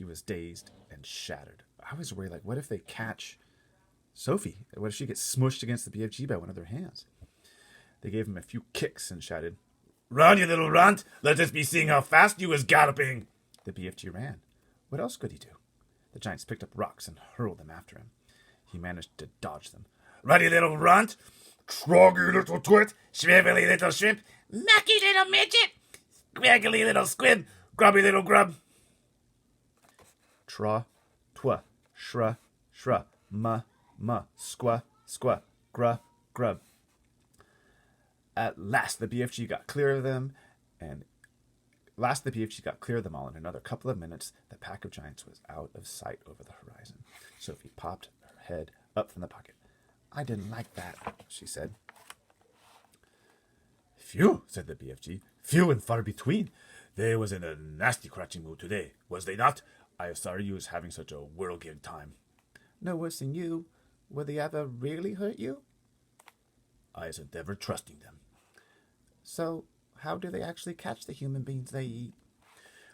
He was dazed and shattered. I was worried, like, what if they catch Sophie? What if she gets smushed against the BFG by one of their hands? They gave him a few kicks and shouted, "Run, you little runt! Let us be seeing how fast you is galloping!" The BFG ran. What else could he do? The giants picked up rocks and hurled them after him. He managed to dodge them. "Ruddy little runt! Troggy little twit! Shrivelly little shrimp! Mucky little midget! Squiggly little squid! Grubby little grub!" Tra, twa, shra, shra, ma, squa, squa, gra, grub. At last the BFG got clear of them, and all. In another couple of minutes, the pack of giants was out of sight over the horizon. Sophie popped her head up from the pocket. "I didn't like that," she said. "Phew," said the BFG. "Few and far between. They was in a nasty crouching mood today, was they not? I am sorry you was having such a whirligig time." "No worse than you. Will they ever really hurt you?" "I isn't ever trusting them." "So, how do they actually catch the human beings they eat?"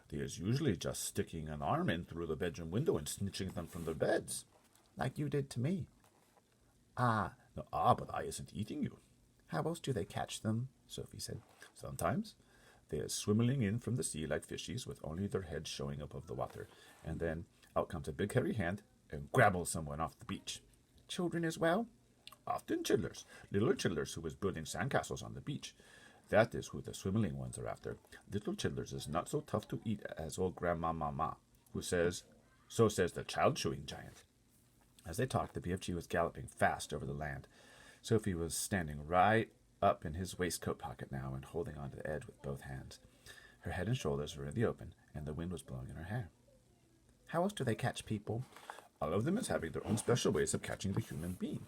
"They is usually just sticking an arm in through the bedroom window and snitching them from their beds." "Like you did to me." "Ah, no, but I isn't eating you." "How else do they catch them?" Sophie said. "Sometimes they is swimming in from the sea like fishies with only their heads showing above the water, and then out comes a big hairy hand and grabbles someone off the beach." "Children as well?" "Often childers, little childers who is building sandcastles on the beach. That is who the swimming ones are after. Little childers is not so tough to eat as old Grandmama, so says the child-chewing giant." As they talked, the BFG was galloping fast over the land. Sophie was standing right up in his waistcoat pocket now and holding onto the edge with both hands. Her head and shoulders were in the open, and the wind was blowing in her hair. "How else do they catch people?" "All of them is having their own special ways of catching the human being.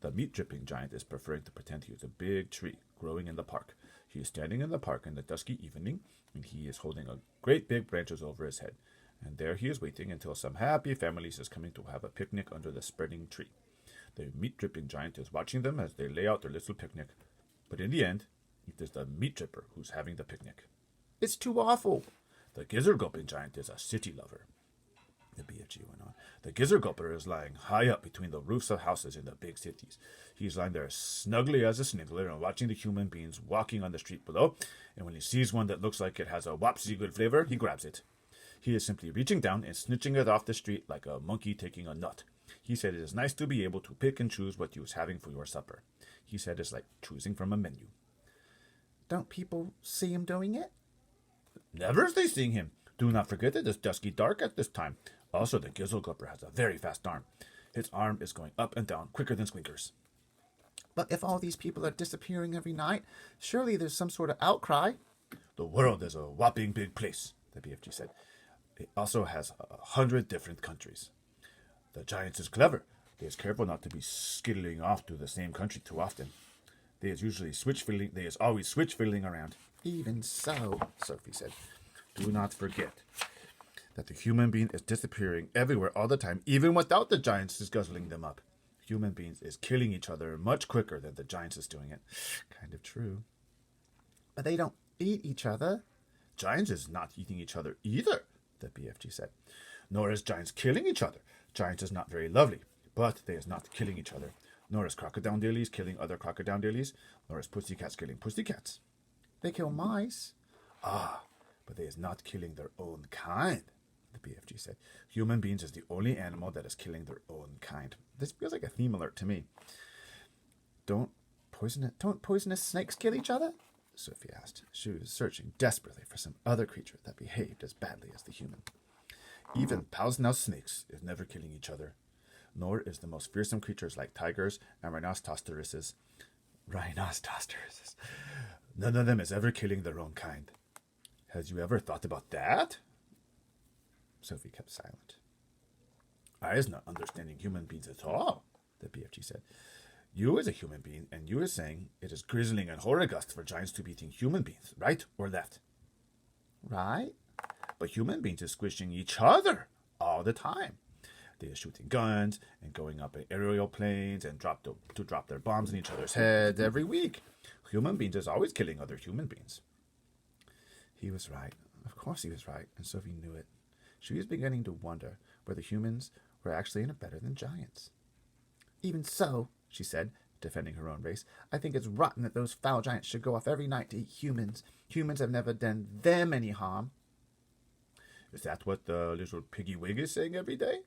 The meat-dripping giant is preferring to pretend he is a big tree growing in the park. He is standing in the park in the dusky evening, and he is holding a great big branches over his head. And there he is waiting until some happy families is coming to have a picnic under the spreading tree. The meat-dripping giant is watching them as they lay out their little picnic. But in the end, it is the meat-dripper who's having the picnic." "It's too awful." "The gizzard-gulping giant is a city lover," the BFG went on. "The gizzard-gulper is lying high up between the roofs of houses in the big cities. He's lying there as snugly as a sniggler and watching the human beings walking on the street below, and when he sees one that looks like it has a whopsy good flavor, he grabs it. He is simply reaching down and snitching it off the street like a monkey taking a nut. He said it is nice to be able to pick and choose what you is having for your supper. He said it's like choosing from a menu." "Don't people see him doing it?" "Never is they seeing him. Do not forget it is dusky dark at this time. Also, the gizzle-gulper has a very fast arm. His arm is going up and down quicker than Squinker's." "But if all these people are disappearing every night, surely there's some sort of outcry." "The world is a whopping big place," the BFG said. "It also has 100 different countries. The giants is clever. They is careful not to be skittling off to the same country too often. They is always switch fiddling around." "Even so," Sophie said, "do not forget that the human being is disappearing everywhere all the time, even without the giants is guzzling them up. Human beings is killing each other much quicker than the giants is doing it." "Kind of true." "But they don't eat each other." "Giants is not eating each other either," the BFG said. "Nor is giants killing each other. Giants is not very lovely, but they is not killing each other. Nor is crocodile-dillies killing other crocodile-dillies, nor is pussycats killing pussycats." "They kill mice." "Ah, but they is not killing their own kind," the BFG said. "Human beings is the only animal that is killing their own kind." This feels like a theme alert to me. Don't poisonous snakes kill each other?" Sophie asked. She was searching desperately for some other creature that behaved as badly as the human. "Even poisonous snakes is never killing each other. Nor is the most fearsome creatures like tigers and rhinoceroses. None of them is ever killing their own kind. Has you ever thought about that?" Sophie kept silent. "I is not understanding human beings at all," the BFG said. "You is a human being, and you is saying it is grizzling and horrigust for giants to be eating human beings, right or left?" "Right." "But human beings is squishing each other all the time. They is shooting guns and going up in aerial planes and drop their bombs in each other's heads every week. Human beings is always killing other human beings." He was right. Of course he was right, and Sophie knew it. She was beginning to wonder whether humans were actually any better than giants. Even so, she said, defending her own race, I think it's rotten that those foul giants should go off every night to eat humans. Humans have never done them any harm. Is that what the little piggy wig is saying every day?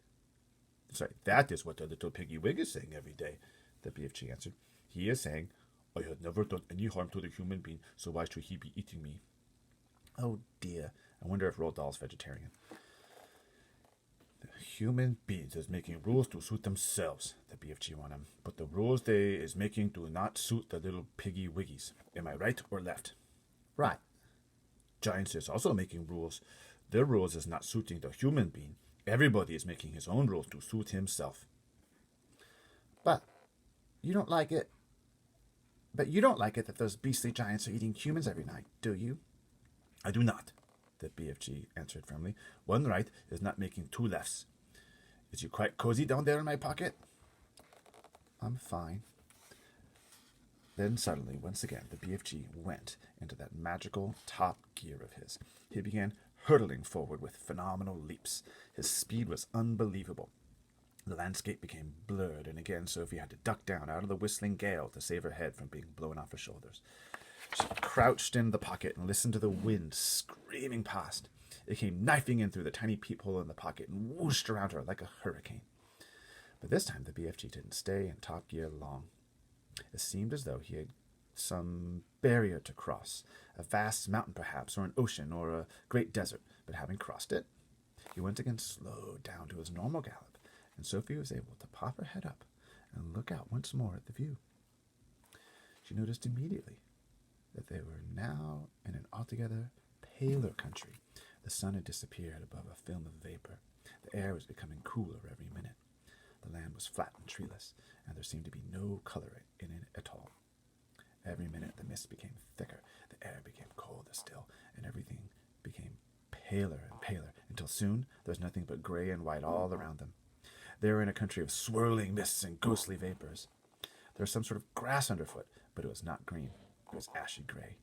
Sorry, that is what the little piggy wig is saying every day, the BFG answered. He is saying, I had never done any harm to the human being, so why should he be eating me? Oh dear, I wonder if Roald Dahl's vegetarian. The human beings is making rules to suit themselves, the BFG went on. But the rules they is making do not suit the little piggy wiggies. Am I right or left? Right. Giants is also making rules. Their rules is not suiting the human being. Everybody is making his own rules to suit himself. But you don't like it. But you don't like it that those beastly giants are eating humans every night, do you? I do not, the BFG answered firmly. One right is not making two lefts. Is you quite cozy down there in my pocket? I'm fine. Then suddenly, once again, the BFG went into that magical top gear of his. He began hurtling forward with phenomenal leaps. His speed was unbelievable. The landscape became blurred, and again Sophie had to duck down out of the whistling gale to save her head from being blown off her shoulders. She crouched in the pocket and listened to the wind screaming past. It came knifing in through the tiny peephole in the pocket and whooshed around her like a hurricane. But this time the BFG didn't stay in top gear long. It seemed as though he had some barrier to cross, a vast mountain perhaps, or an ocean, or a great desert. But having crossed it, he once again slowed down to his normal gallop, and Sophie was able to pop her head up and look out once more at the view. She noticed immediately that they were now in an altogether paler country. The sun had disappeared above a film of vapor. The air was becoming cooler every minute. The land was flat and treeless, and there seemed to be no color in it at all. Every minute the mist became thicker, the air became colder still, and everything became paler and paler, until soon there was nothing but gray and white all around them. They were in a country of swirling mists and ghostly vapors. There was some sort of grass underfoot, but it was not green. It was ashy gray.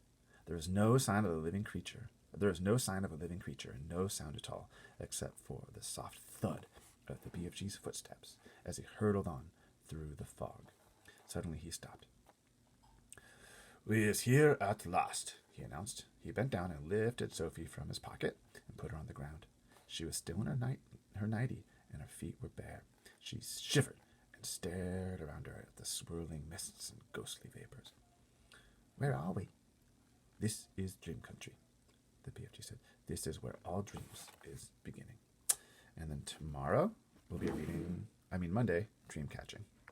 There was no sign of a living creature. There was no sign of a living creature, and no sound at all, except for the soft thud of the BFG's footsteps as he hurtled on through the fog. Suddenly he stopped. We is here at last, he announced. He bent down and lifted Sophie from his pocket and put her on the ground. She was still in her nightie, and her feet were bare. She shivered and stared around her at the swirling mists and ghostly vapors. Where are we? This is dream country, the BFG said. This is where all dreams is beginning. And then tomorrow we'll be reading, Monday, Dream Catching.